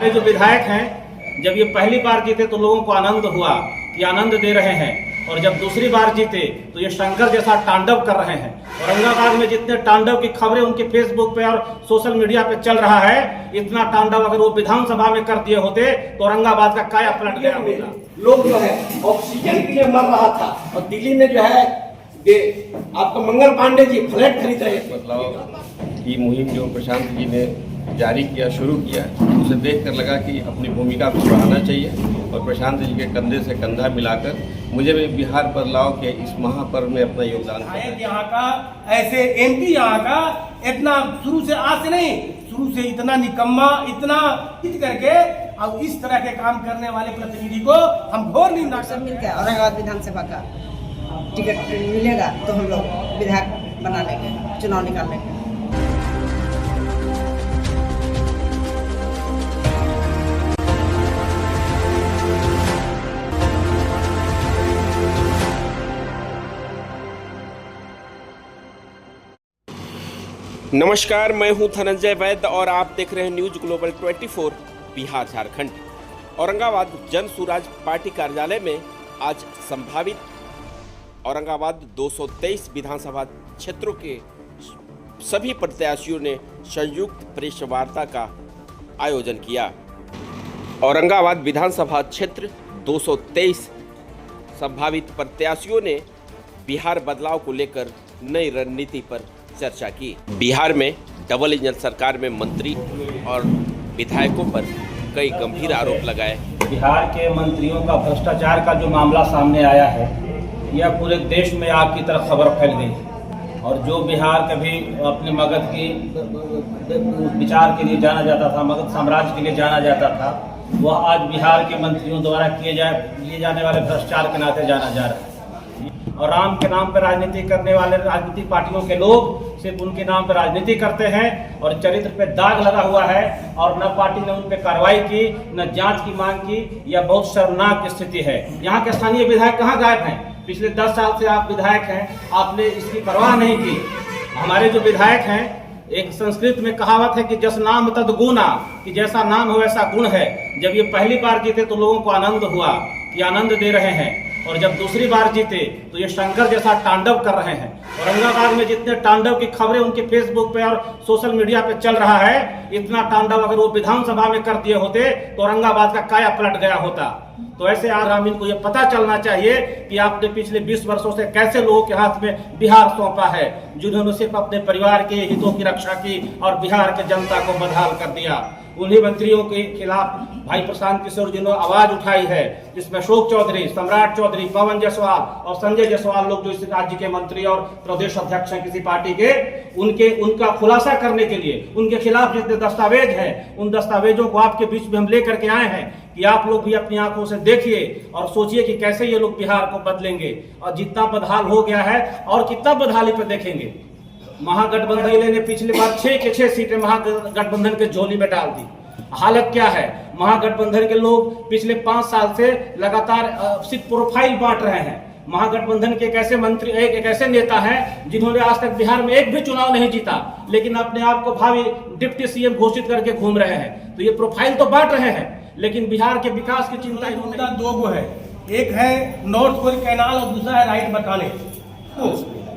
जो विधायक हैं, जब ये पहली बार जीते तो लोगों को आनंद हुआ कि आनंद दे रहे हैं, और जब दूसरी बार जीते तो ये शंकर जैसा तांडव कर रहे हैं। औरंगाबाद में जितने तांडव की खबरें उनके फेसबुक पे और सोशल मीडिया पे चल रहा है, इतना तांडव अगर वो विधानसभा में कर दिए होते तो औरंगाबाद का काया पलट गया होता। लोग जो है ऑक्सीजन के लिए मर रहा था, और दिल्ली में जो है आपका मंगल पांडे जी फ्लैट खरीद रहे थे। बदलाव की मुहिम जो प्रशांत जी ने जारी किया, शुरू किया, उसे देखकर लगा कि अपनी भूमिका को बढ़ाना चाहिए और प्रशांत जी के कंधे से कंधा मिलाकर मुझे भी बिहार बदलाव के इस महापर्व में अपना योगदान करना। यहाँ का ऐसे एमपी यहाँ का इतना शुरू से आज से नहीं, शुरू से इतना निकम्मा, इतना हित करके अब इस तरह के काम करने वाले प्रतिनिधि को हम घोर निंदा सब मिलकर औरंगाबाद विधानसभा का टिकट मिलेगा तो हम लोग विधायक बना लेंगे, चुनाव निकाल लेंगे। नमस्कार, मैं हूं धनंजय वैद्य और आप देख रहे हैं news global 24 Bihar Jharkhand. Aurangabad Jan Suraaj party कार्यालय में आज संभावित औरंगाबाद 223 विधानसभा क्षेत्रों के सभी प्रत्याशियों ने संयुक्त प्रेस वार्ता का आयोजन किया। औरंगाबाद विधानसभा क्षेत्र 223 संभावित प्रत्याशियों ने बिहार बदलाव को लेकर नई रणनीति पर चर्चा की। बिहार में डबल इंजन सरकार में मंत्री और विधायकों पर कई गंभीर आरोप लगाए। बिहार के मंत्रियों का भ्रष्टाचार का जो मामला सामने आया है, यह पूरे देश में आग की तरह खबर फैल गई। और जो बिहार कभी अपने मगध की विचार के लिए जाना जाता था, मगध साम्राज्य के लिए जाना जाता था, वह आज बिहार के मंत्रियों द्वारा लिए जाने वाले भ्रष्टाचार के नाते जाना जा रहा है। और राम के नाम पर राजनीति करने वाले राजनीतिक पार्टियों के लोग सिर्फ उनके नाम पर राजनीति करते हैं और चरित्र पे दाग लगा हुआ है, और न पार्टी ने उन पर कार्रवाई की, न जांच की मांग की। यह बहुत शर्मनाक स्थिति है। यहाँ के स्थानीय विधायक कहाँ गायब हैं? पिछले 10 साल से आप विधायक हैं, आपने इसकी परवाह नहीं की। हमारे जो विधायक हैं, एक संस्कृत में कहावत है कि जस नाम तद गुना, कि जैसा नाम हो वैसा गुण है। जब ये पहली बार जीते तो लोगों को आनंद हुआ कि आनंद दे रहे हैं, और जब दूसरी बार जीते तो ये शंकर जैसा तांडव कर रहे हैं। औरंगाबाद में जितने तांडव की खबरें उनके फेसबुक पे और सोशल मीडिया पे चल रहा है, इतना तांडव अगर वो विधानसभा में कर दिए होते तो औरंगाबाद का काया पलट गया होता। तो ऐसे आराम इनको ये पता चलना चाहिए कि आपने पिछले 20 वर्षों से कैसे लोगों के हाथ में बिहार सौंपा है, जिन्होंने सिर्फ अपने परिवार के हितों की रक्षा की और बिहार के जनता को बदहाल कर दिया। उन्हीं मंत्रियों के खिलाफ भाई प्रशांत किशोर जी ने आवाज उठाई है, जिसमें अशोक चौधरी, सम्राट चौधरी, पवन जायसवाल और संजय जायसवाल लोग जो इस राज्य के मंत्री और प्रदेश अध्यक्ष हैं किसी पार्टी के, उनका खुलासा करने के लिए उनके खिलाफ जितने दस्तावेज हैं, उन दस्तावेजों को आपके बीच में हम लेकर के आए हैं कि आप लोग भी अपनी आंखों से देखिए और सोचिए कि कैसे ये लोग बिहार को बदलेंगे। और जितना बदहाल हो गया है और कितना बदहाली पे देखेंगे। महागठबंधन ने पिछली बार 6 के 6 सीटें महागठबंधन के झोली में डाल दी। हालत क्या है? महागठबंधन के लोग पिछले 5 साल से लगातार सिर्फ प्रोफाइल बांट रहे हैं। महागठबंधन के एक ऐसे मंत्री, एक ऐसे नेता हैं जिन्होंने आज तक बिहार में एक भी चुनाव नहीं जीता, लेकिन अपने आप को भावी डिप्टी सीएम घोषित करके घूम रहे हैं। तो ये प्रोफाइल तो बांट रहे हैं, लेकिन बिहार के विकास की चिंता मुद्दा दो गो है। एक है नॉर्थ कोर कैनाल और दूसरा है राइट बटाने।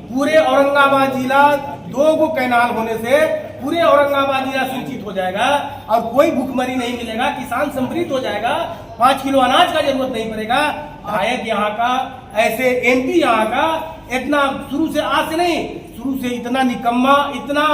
पूरे औरंगाबाद जिला 2 गो कैनाल होने से पूरे औरंगाबाद जिला सिंचित हो जाएगा और कोई भूखमरी नहीं मिलेगा, किसान समृद्ध हो जाएगा, 5 किलो अनाज का जरूरत नहीं पड़ेगा। विधायक यहाँ का ऐसे एमपी यहाँ का इतना शुरू से आज से नहीं, शुरू से इतना निकम्मा, इतना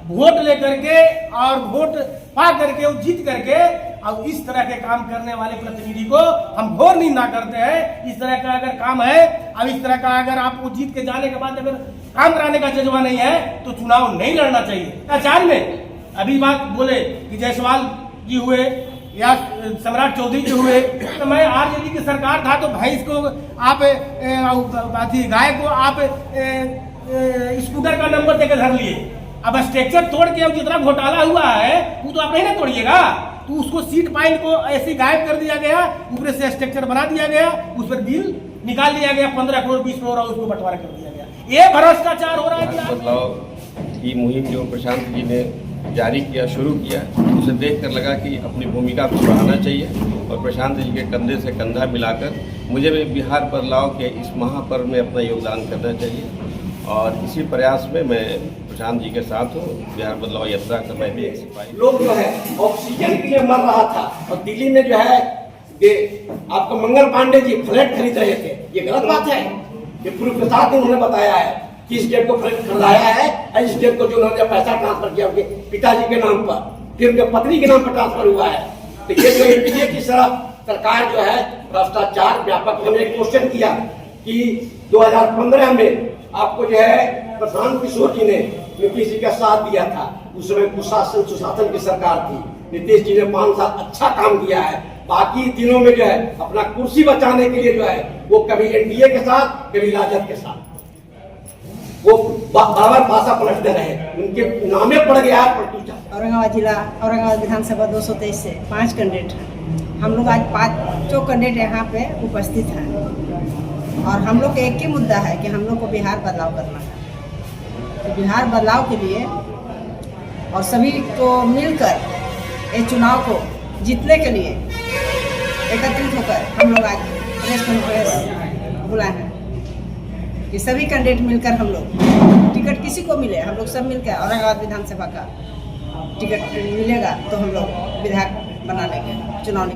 वोट लेकर के और वोट पा करके और जीत करके अब इस तरह के काम करने वाले प्रतिनिधि को हम घोर निंदा करते हैं। इस तरह का अगर काम है, अब इस तरह का अगर आपको जीत के जाने के बाद अगर काम कराने का जज्बा नहीं है तो चुनाव नहीं लड़ना चाहिए। आचार्य में अभी बात बोले कि जायसवाल जी हुए या सम्राट चौधरी जी हुए, तो मैं आरजेडी की सरकार था तो भैंस को आप गाय को आप स्कूटर का नंबर देकर धर लिए। अब स्ट्रक्चर तोड़ के अब जितना घोटाला हुआ है वो तो आप नहीं ना तोड़िएगा, तो उसको सीट पाइल को ऐसे गायब कर दिया गया, ऊपर से स्ट्रक्चर बना दिया गया, उस पर बिल निकाल लिया गया 15 करोड़ 20 करोड़ और उसको बंटवारा कर दिया गया। ये भ्रष्टाचार हो रहा है। बदलाव की मुहिम जो प्रशांत जी ने जारी किया, शुरू किया, उसे देखकर लगा कि अपनी भूमिका को बढ़ाना चाहिए और प्रशांत जी के कंधे से कंधा मिलाकर मुझे भी बिहार बदलाव के इस महापर्व में अपना योगदान करना चाहिए। और इसी प्रयास में मैं प्रशांत जी के साथ हूँ। बिहार बदलाव यात्रा का मैं भी एक सिपाही। लोग जो है ऑक्सीजन के लिए मर रहा था और दिल्ली में जो है आपका मंगल पांडे जी फ्लैट खरीद रहे थे। ये गलत बात है। ये पूर्व प्रसाद ने उन्होंने बताया है कि इस डेट को फ्लैट खरीदाया है और इस डेट को जो उन्होंने पैसा ट्रांसफर किया उनके पिताजी के नाम पर, फिर उनके पत्नी के नाम पर ट्रांसफर हुआ है। तो ये जो एनडीए की सरकार जो है भ्रष्टाचार व्यापक। हमने एक क्वेश्चन किया कि 2015 में आपको जो है प्रशांत किशोर जी ने नीतीश जी का साथ दिया था। उस समय कुशासन सुशासन की सरकार थी। नीतीश जी ने 5 साल अच्छा काम किया है। बाकी दिनों में जो है अपना कुर्सी बचाने के लिए जो है वो कभी एनडीए के साथ, कभी राजद के साथ वो बार भाषा पलटते रहे। उनके नामे पड़ गया है पलटूचा। औरंगाबाद जिला, औरंगाबाद विधानसभा 223 से 5 कैंडिडेट हैं। हम लोग आज 5 कैंडिडेट यहाँ पे उपस्थित हैं और हम लोग का एक ही मुद्दा है कि हम लोग को बिहार बदलाव करना है। तो बिहार बदलाव के लिए और सभी को मिलकर ये चुनाव को जीतने के लिए एकत्रित होकर हम लोग आज प्रेस कॉन्फ्रेंस बुलाए हैं कि सभी कैंडिडेट मिलकर हम लोग टिकट किसी को मिले, हम लोग सब मिलकर औरंगाबाद विधानसभा का टिकट मिलेगा तो हम लोग विधायक बना लेंगे चुनाव।